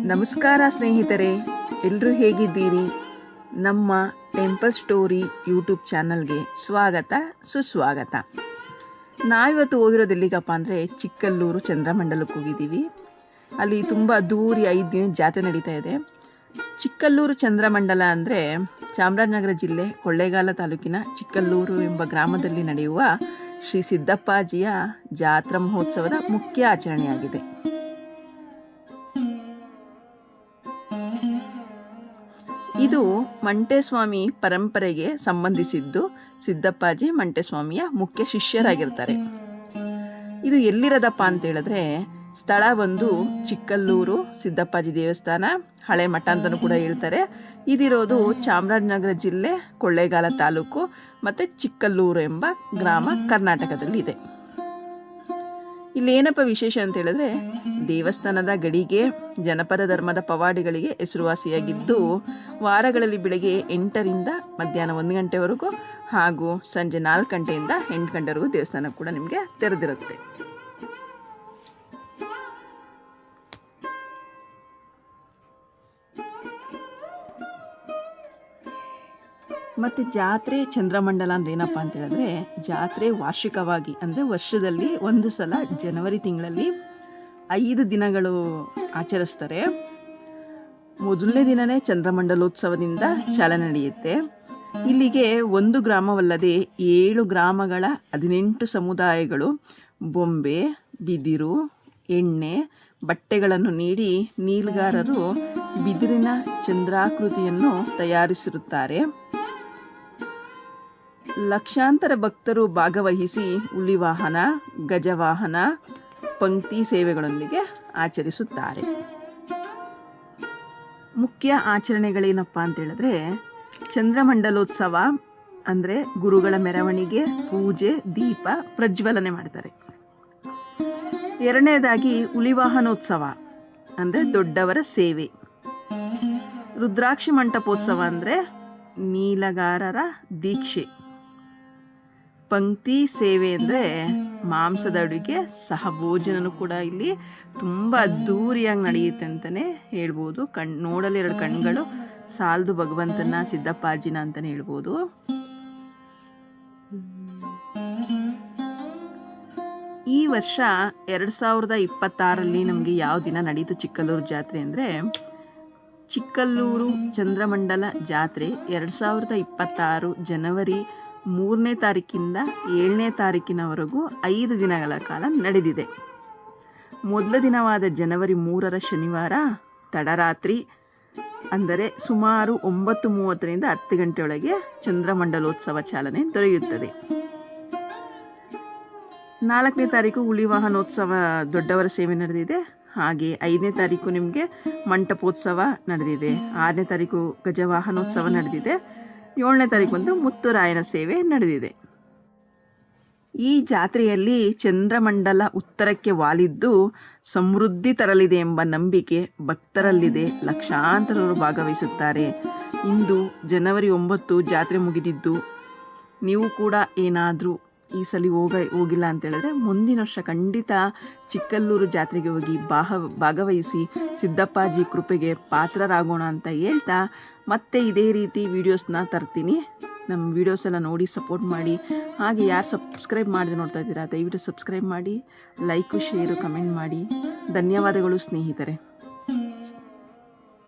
ನಮಸ್ಕಾರ ಸ್ನೇಹಿತರೆ, ಎಲ್ಲರೂ ಹೇಗಿದ್ದೀರಿ? ನಮ್ಮ ಟೆಂಪಲ್ ಸ್ಟೋರಿ ಯೂಟ್ಯೂಬ್ ಚಾನಲ್ಗೆ ಸ್ವಾಗತ ಸುಸ್ವಾಗತ. ನಾವಿವತ್ತು ಹೋಗಿರೋದು ಎಲ್ಲಿಗಪ್ಪ ಅಂದರೆ ಚಿಕ್ಕಲ್ಲೂರು ಚಂದ್ರಮಂಡಲಕ್ಕೆ ಹೋಗಿದ್ದೀವಿ. ಅಲ್ಲಿ ತುಂಬ ಅದ್ದೂರಿ 5 ದಿನ ಜಾತ್ರೆ ನಡೀತಾ ಇದೆ. ಚಿಕ್ಕಲ್ಲೂರು ಚಂದ್ರಮಂಡಲ ಅಂದರೆ ಚಾಮರಾಜನಗರ ಜಿಲ್ಲೆ ಕೊಳ್ಳೇಗಾಲ ತಾಲೂಕಿನ ಚಿಕ್ಕಲ್ಲೂರು ಎಂಬ ಗ್ರಾಮದಲ್ಲಿ ನಡೆಯುವ ಶ್ರೀ ಸಿದ್ದಪ್ಪಾಜಿಯ ಜಾತ್ರಾ ಮಹೋತ್ಸವದ ಮುಖ್ಯ ಆಚರಣೆಯಾಗಿದೆ. ಇದು ಮಂಟೇಸ್ವಾಮಿ ಪರಂಪರೆಗೆ ಸಂಬಂಧಿಸಿದ್ದು. ಸಿದ್ದಪ್ಪಾಜಿ ಮಂಟೇಸ್ವಾಮಿಯ ಮುಖ್ಯ ಶಿಷ್ಯರಾಗಿರ್ತಾರೆ. ಇದು ಎಲ್ಲಿರೋದಪ್ಪ ಅಂತ ಹೇಳಿದ್ರೆ, ಸ್ಥಳ ಬಂದು ಚಿಕ್ಕಲ್ಲೂರು ಸಿದ್ದಪ್ಪಾಜಿ ದೇವಸ್ಥಾನ, ಹಳೆ ಮಠ ಅಂತಲೂ ಕೂಡ ಹೇಳ್ತಾರೆ. ಇದಿರೋದು ಚಾಮರಾಜನಗರ ಜಿಲ್ಲೆ ಕೊಳ್ಳೇಗಾಲ ತಾಲೂಕು ಮತ್ತು ಚಿಕ್ಕಲ್ಲೂರು ಎಂಬ ಗ್ರಾಮ ಕರ್ನಾಟಕದಲ್ಲಿದೆ. ಇಲ್ಲೇನಪ್ಪ ವಿಶೇಷ ಅಂತ ಹೇಳಿದ್ರೆ, ದೇವಸ್ಥಾನದ ಗಡಿಗೆ ಜನಪದ ಧರ್ಮದ ಪವಾಡಿಗಳಿಗೆ ಹೆಸರುವಾಸಿಯಾಗಿದ್ದು, ವಾರಗಳಲ್ಲಿ ಬೆಳಗ್ಗೆ 8ರಿಂದ ಮಧ್ಯಾಹ್ನ 1 ಗಂಟೆವರೆಗೂ ಹಾಗೂ ಸಂಜೆ 4 ಗಂಟೆಯಿಂದ 8 ಗಂಟೆವರೆಗೂ ದೇವಸ್ಥಾನ ಕೂಡ ನಿಮಗೆ ತೆರೆದಿರುತ್ತೆ. ಮತ್ತು ಜಾತ್ರೆ ಚಂದ್ರಮಂಡಲ ಅಂದ್ರೆ ಏನಪ್ಪ ಅಂತ ಹೇಳಿದ್ರೆ, ಜಾತ್ರೆ ವಾರ್ಷಿಕವಾಗಿ ಅಂದರೆ ವರ್ಷದಲ್ಲಿ ಒಂದು ಸಲ ಜನವರಿ ತಿಂಗಳಲ್ಲಿ 5 ದಿನಗಳು ಆಚರಿಸ್ತಾರೆ. ಮೊದಲನೇ ದಿನವೇ ಚಂದ್ರಮಂಡಲೋತ್ಸವದಿಂದ ಚಾಲನೆ ನಡೆಯುತ್ತೆ. ಇಲ್ಲಿಗೆ ಒಂದು ಗ್ರಾಮವಲ್ಲದೆ 7 ಗ್ರಾಮಗಳ 18 ಸಮುದಾಯಗಳು ಬೊಂಬೆ, ಬಿದಿರು, ಎಣ್ಣೆ, ಬಟ್ಟೆಗಳನ್ನು ನೀಡಿ ನೀಲ್ಗಾರರು ಬಿದಿರಿನ ಚಂದ್ರಾಕೃತಿಯನ್ನು ತಯಾರಿಸಿರುತ್ತಾರೆ. ಲಕ್ಷಾಂತರ ಭಕ್ತರು ಭಾಗವಹಿಸಿ ಹುಲಿವಾಹನ, ಗಜವಾಹನ, ಪಂಕ್ತಿ ಸೇವೆಗಳೊಂದಿಗೆ ಆಚರಿಸುತ್ತಾರೆ. ಮುಖ್ಯ ಆಚರಣೆಗಳೇನಪ್ಪ ಅಂತ ಹೇಳಿದ್ರೆ, ಚಂದ್ರಮಂಡಲೋತ್ಸವ ಅಂದರೆ ಗುರುಗಳ ಮೆರವಣಿಗೆ, ಪೂಜೆ, ದೀಪ ಪ್ರಜ್ವಲನೆ ಮಾಡ್ತಾರೆ. ಎರಡನೇದಾಗಿ ಹುಲಿವಾಹನೋತ್ಸವ ಅಂದರೆ ದೊಡ್ಡವರ ಸೇವೆ. ರುದ್ರಾಕ್ಷಿ ಮಂಟಪೋತ್ಸವ ಅಂದರೆ ನೀಲಗಾರರ ದೀಕ್ಷೆ. ಪಂಕ್ತಿ ಸೇವೆ ಅಂದರೆ ಮಾಂಸದ ಅಡುಗೆ ಸಹಭೋಜನನೂ ಕೂಡ ಇಲ್ಲಿ ತುಂಬ ಅದ್ದೂರಿಯಾಗಿ ನಡೆಯುತ್ತೆ ಅಂತಲೇ ಹೇಳ್ಬೋದು. ನೋಡಲು 2 ಕಣ್ಗಳು ಸಾಲದು ಭಗವಂತನ, ಸಿದ್ದಪ್ಪಾಜಿನ ಅಂತಲೇ ಹೇಳ್ಬೋದು. ಈ ವರ್ಷ 2026ರಲ್ಲಿ ನಮಗೆ ಯಾವ ದಿನ ನಡೀತು ಚಿಕ್ಕಲ್ಲೂರು ಜಾತ್ರೆ ಅಂದರೆ, ಚಿಕ್ಕಲ್ಲೂರು ಚಂದ್ರಮಂಡಲ ಜಾತ್ರೆ 2026 ಜನವರಿ 3ನೇ ತಾರೀಕಿಂದ 7ನೇ ತಾರೀಕಿನವರೆಗೂ 5 ದಿನಗಳ ಕಾಲ ನಡೆದಿದೆ. ಮೊದಲ ದಿನವಾದ ಜನವರಿ 3ರ ಶನಿವಾರ ತಡರಾತ್ರಿ ಅಂದರೆ ಸುಮಾರು 9:30ರಿಂದ 10 ಗಂಟೆಯೊಳಗೆ ಚಂದ್ರಮಂಡಲೋತ್ಸವ ಚಾಲನೆ ದೊರೆಯುತ್ತದೆ. 4ನೇ ತಾರೀಕು ಹುಲಿವಾಹನೋತ್ಸವ ದೊಡ್ಡವರ ಸೇವೆ ನಡೆದಿದೆ. ಹಾಗೆ 5ನೇ ತಾರೀಕು ನಿಮಗೆ ಮಂಟಪೋತ್ಸವ ನಡೆದಿದೆ. 6ನೇ ತಾರೀಕು ಗಜವಾಹನೋತ್ಸವ ನಡೆದಿದೆ. 7ನೇ ತಾರೀಕು ಬಂದು ಮುತ್ತುರಾಯನ ಸೇವೆ ನಡೆದಿದೆ. ಈ ಜಾತ್ರೆಯಲ್ಲಿ ಚಂದ್ರಮಂಡಲ ಉತ್ತರಕ್ಕೆ ವಾಲಿದ್ದು ಸಮೃದ್ಧಿ ತರಲಿದೆ ಎಂಬ ನಂಬಿಕೆ ಭಕ್ತರಲ್ಲಿದೆ. ಲಕ್ಷಾಂತರರು ಭಾಗವಹಿಸುತ್ತಾರೆ. ಇಂದು ಜನವರಿ 9 ಜಾತ್ರೆ ಮುಗಿದಿದ್ದು, ನೀವು ಕೂಡ ಏನಾದರೂ ಈ ಸಲ ಹೋಗಿಲ್ಲ ಅಂತ ಹೇಳಿದ್ರೆ ಮುಂದಿನ ವರ್ಷ ಖಂಡಿತ ಚಿಕ್ಕಲ್ಲೂರು ಜಾತ್ರೆಗೆ ಹೋಗಿ ಭಾಗವಹಿಸಿ ಸಿದ್ದಪ್ಪಾಜಿ ಕೃಪೆಗೆ ಪಾತ್ರರಾಗೋಣ ಅಂತ ಹೇಳ್ತಾ, ಮತ್ತೆ ಇದೇ ರೀತಿ ವೀಡಿಯೋಸ್ನ ತರ್ತೀನಿ. ನಮ್ಮ ವೀಡಿಯೋಸ್ ಎಲ್ಲ ನೋಡಿ ಸಪೋರ್ಟ್ ಮಾಡಿ. ಹಾಗೆ ಯಾರು ಸಬ್ಸ್ಕ್ರೈಬ್ ಮಾಡದೆ ನೋಡ್ತಾ ಇದ್ದೀರಾ, ದಯವಿಟ್ಟು ಸಬ್ಸ್ಕ್ರೈಬ್ ಮಾಡಿ, ಲೈಕು, ಶೇರು, ಕಮೆಂಟ್ ಮಾಡಿ. ಧನ್ಯವಾದಗಳು ಸ್ನೇಹಿತರೆ.